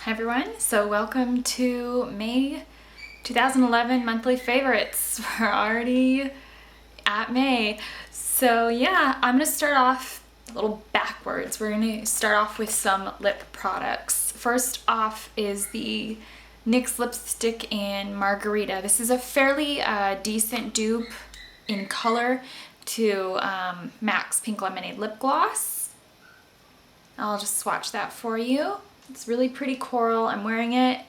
Hi everyone, so welcome to May 2011 monthly favorites. We're already at May. So yeah, I'm gonna start off a little backwards. We're gonna start off with some lip products. First off is the NYX lipstick in Margarita. This is a fairly decent dupe in color to MAC's Pink Lemonade lip gloss. I'll just swatch that for you. It's really pretty coral. I'm wearing it.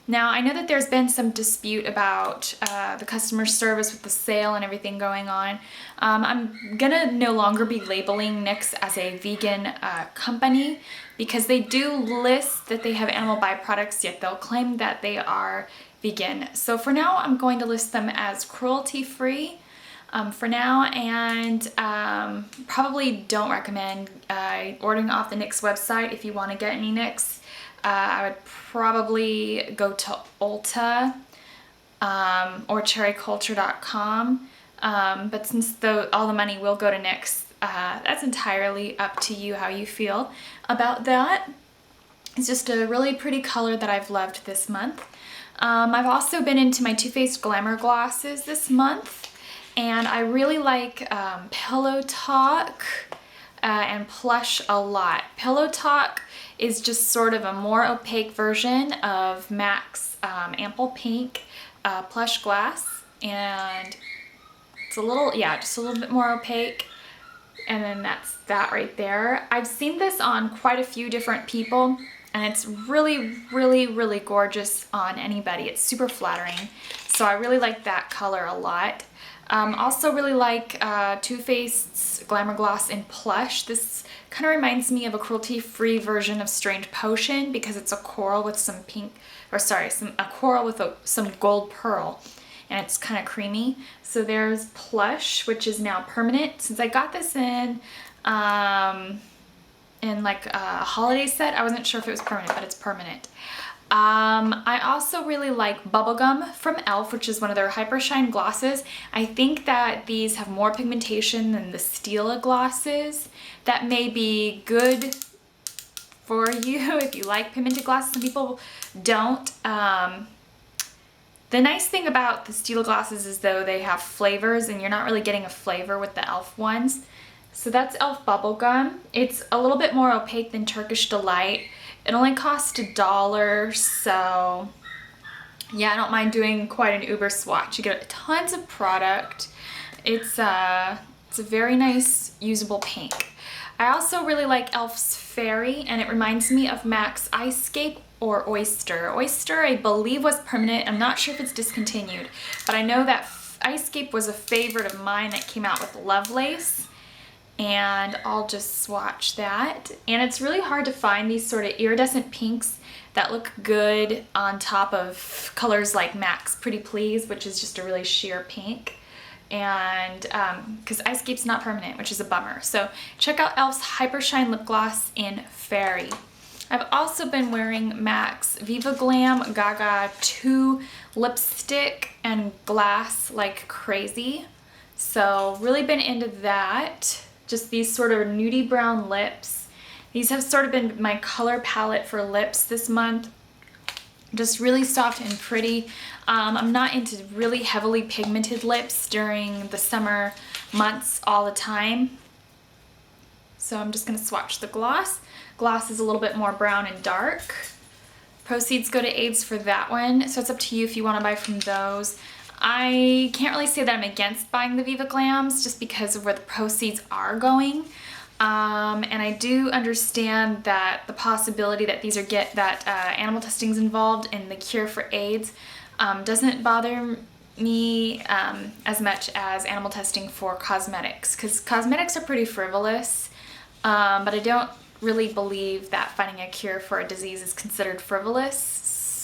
Now, I know that there's been some dispute about the customer service with the sale and everything going on. I'm gonna no longer be labeling NYX as a vegan company because they do list that they have animal byproducts, yet they'll claim that they are vegan. So for now, I'm going to list them as cruelty-free for now, and probably don't recommend ordering off the NYX website if you want to get any NYX. I would probably go to Ulta or cherryculture.com, but since all the money will go to NYX, that's entirely up to you how you feel about that. It's just a really pretty color that I've loved this month. I've also been into my Too Faced Glamour glosses this month. And I really like Pillow Talk and Plush a lot. Pillow Talk is just sort of a more opaque version of MAC's Ample Pink Plush Glass. And it's a little, just a little bit more opaque. And then that's that right there. I've seen this on quite a few different people. And it's really, really, really gorgeous on anybody. It's super flattering. So I really like that color a lot. Also really like Too Faced's Glamour Gloss in Plush. This kind of reminds me of a cruelty-free version of Strange Potion because it's a coral with some pink, or sorry, a coral with some gold pearl, and it's kind of creamy. So there's Plush, which is now permanent. Since I got this in like a holiday set, I wasn't sure if it was permanent, but it's permanent. I also really like Bubblegum from e.l.f., which is one of their Hypershine glosses. I think that these have more pigmentation than the Stila glosses. That may be good for you if you like pigmented glosses. Some people don't. The nice thing about the Stila glosses is though they have flavors, and you're not really getting a flavor with the e.l.f. ones. So that's e.l.f. Bubblegum. It's a little bit more opaque than Turkish Delight. It only cost $1, so yeah, I don't mind doing quite an Uber swatch. You get tons of product. It's a very nice usable pink. I also really like e.l.f.'s Fairy, and it reminds me of MAC's Icescape or Oyster. Oyster, I believe, was permanent. I'm not sure if it's discontinued, but I know that Icescape was a favorite of mine that came out with Lovelace. And I'll just swatch that. And it's really hard to find these sort of iridescent pinks that look good on top of colors like MAC's Pretty Please, which is just a really sheer pink. And because Icescape's not permanent, which is a bummer. So check out e.l.f.'s Hypershine lip gloss in Fairy. I've also been wearing MAC's Viva Glam Gaga 2 lipstick and glass like crazy. So really been into that. Just these sort of nudie brown lips. These have sort of been my color palette for lips this month. Just really soft and pretty. I'm not into really heavily pigmented lips during the summer months all the time. So I'm just gonna swatch the gloss. Gloss is a little bit more brown and dark. Proceeds go to AIDS for that one. So it's up to you if you wanna buy from those. I can't really say that I'm against buying the Viva Glams just because of where the proceeds are going. And I do understand that the possibility that these animal testing's involved in the cure for AIDS doesn't bother me as much as animal testing for cosmetics, because cosmetics are pretty frivolous, but I don't really believe that finding a cure for a disease is considered frivolous.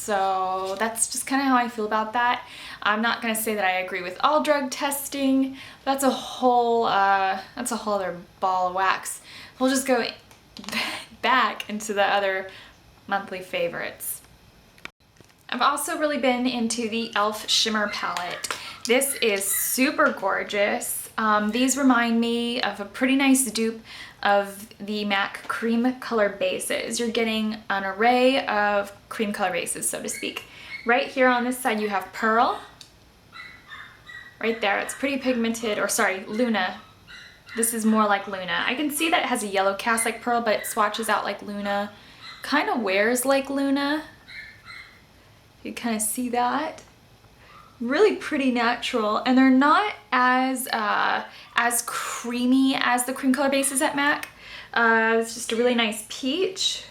So that's just kind of how I feel about that. I'm not going to say that I agree with all drug testing. That's a whole other ball of wax. We'll just go back into the other monthly favorites. I've also really been into the e.l.f. Shimmer Palette. This is super gorgeous. These remind me of a pretty nice dupe of the MAC cream color bases. You're getting an array of cream color bases, so to speak. Right here on this side you have Pearl. Right there, it's pretty pigmented, or sorry, Luna. This is more like Luna. I can see that it has a yellow cast like Pearl, but it swatches out like Luna. Kind of wears like Luna. You kind of see that. Really pretty natural, and they're not as creamy as the cream color bases at MAC. It's just a really nice peach.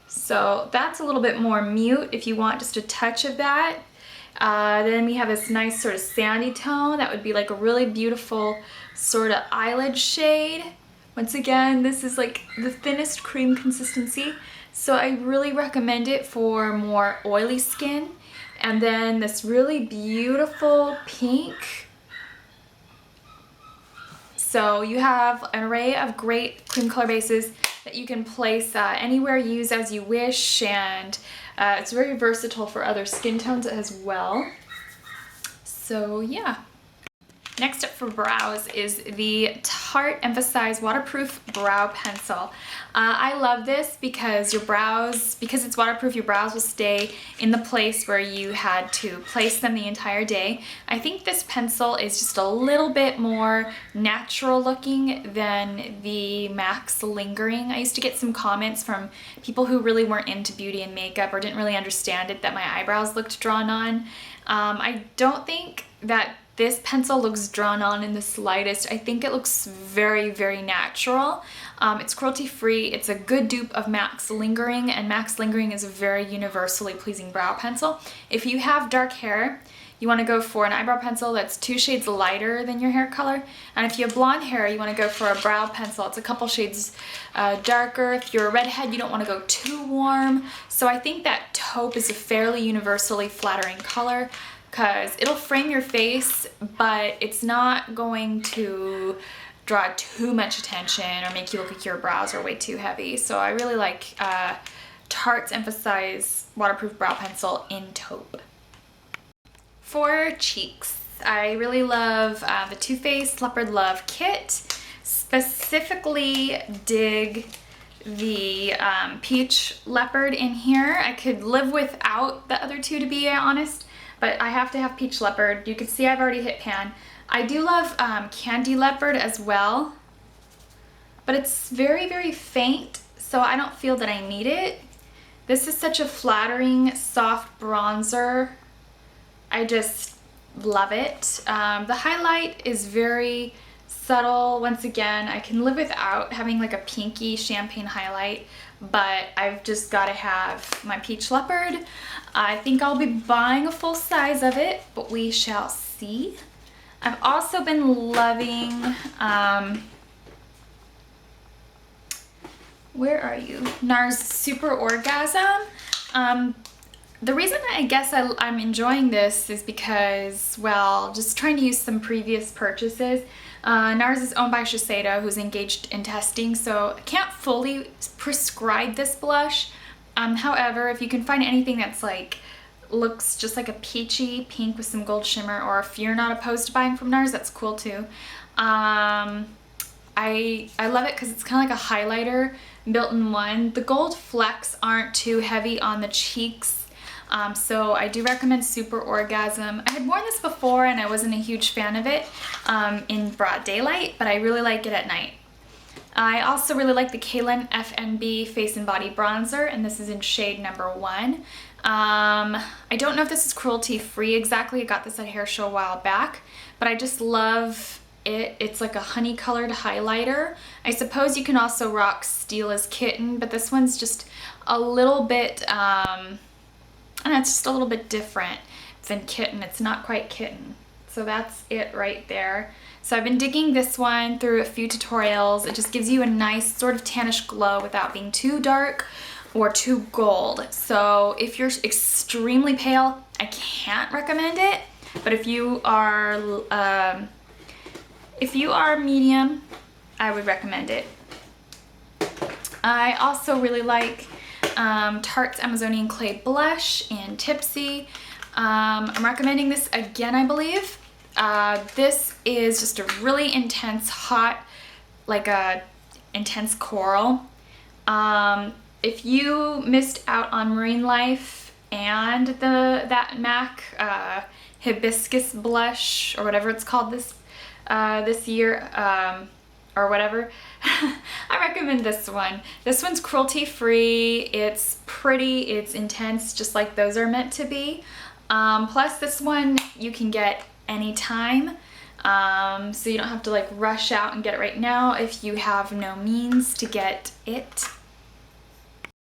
So that's a little bit more mute if you want just a touch of that. Then we have this nice sort of sandy tone that would be like a really beautiful sort of eyelid shade. Once again, this is like the thinnest cream consistency, so I really recommend it for more oily skin. And then this really beautiful pink. So you have an array of great cream color bases that you can place anywhere, use as you wish, and it's very versatile for other skin tones as well. So yeah. Next up for brows is the Tarte Emphaseyes Waterproof Brow Pencil. I love this because because it's waterproof, your brows will stay in the place where you had to place them the entire day. I think this pencil is just a little bit more natural looking than the MAC's Lingering. I used to get some comments from people who really weren't into beauty and makeup or didn't really understand it that my eyebrows looked drawn on. I don't think that this pencil looks drawn on in the slightest. I think it looks very, very natural. It's cruelty free. It's a good dupe of MAC's Lingering, and MAC's Lingering is a very universally pleasing brow pencil. If you have dark hair, you want to go for an eyebrow pencil that's 2 shades lighter than your hair color. And if you have blonde hair, you want to go for a brow pencil. It's a couple shades darker. If you're a redhead, you don't want to go too warm. So I think that taupe is a fairly universally flattering color, because it'll frame your face, but it's not going to draw too much attention or make you look like your brows are way too heavy. So I really like Tarte's Emphaseyes Waterproof Brow Pencil in taupe. For cheeks, I really love the Too Faced Leopard Love Kit. Specifically dig the peach leopard in here. I could live without the other two, to be honest, but I have to have peach leopard. You can see I've already hit pan. I do love candy leopard as well, but it's very, very faint, so I don't feel that I need it. This is such a flattering, soft bronzer. I just love it. The highlight is very subtle. Once again, I can live without having like a pinky champagne highlight, but I've just got to have my peach leopard. I think I'll be buying a full size of it, but we shall see. I've also been loving, where are you? NARS Super Orgasm. The reason I guess I'm enjoying this is because, well, just trying to use some previous purchases. NARS is owned by Shiseido, who's engaged in testing, so I can't fully prescribe this blush. However, if you can find anything that's like, looks just like a peachy pink with some gold shimmer, or if you're not opposed to buying from NARS, that's cool too. I love it because it's kind of like a highlighter built in one. The gold flecks aren't too heavy on the cheeks. So I do recommend Super Orgasm. I had worn this before and I wasn't a huge fan of it in broad daylight, but I really like it at night. I also really like the Cailyn F&B Face and Body Bronzer, and this is in shade number 1. I don't know if this is cruelty free exactly. I got this at Hair Show a while back, but I just love it. It's like a honey colored highlighter. I suppose you can also rock Steel as Kitten, but this one's just a little bit, and it's just a little bit different than Kitten. It's not quite Kitten. So that's it right there. So I've been digging this one through a few tutorials. It just gives you a nice sort of tannish glow without being too dark or too gold. So if you're extremely pale, I can't recommend it. But if you are medium, I would recommend it. I also really like Tarte's Amazonian Clay Blush in Tipsy. I'm recommending this again, I believe. This is just a really intense, hot, like a intense coral. If you missed out on Marine Life and that MAC hibiscus blush or whatever it's called this year, or whatever, I recommend this one. This one's cruelty free. It's pretty, it's intense, just like those are meant to be. Plus this one you can get anytime, so you don't have to like rush out and get it right now if you have no means to get it.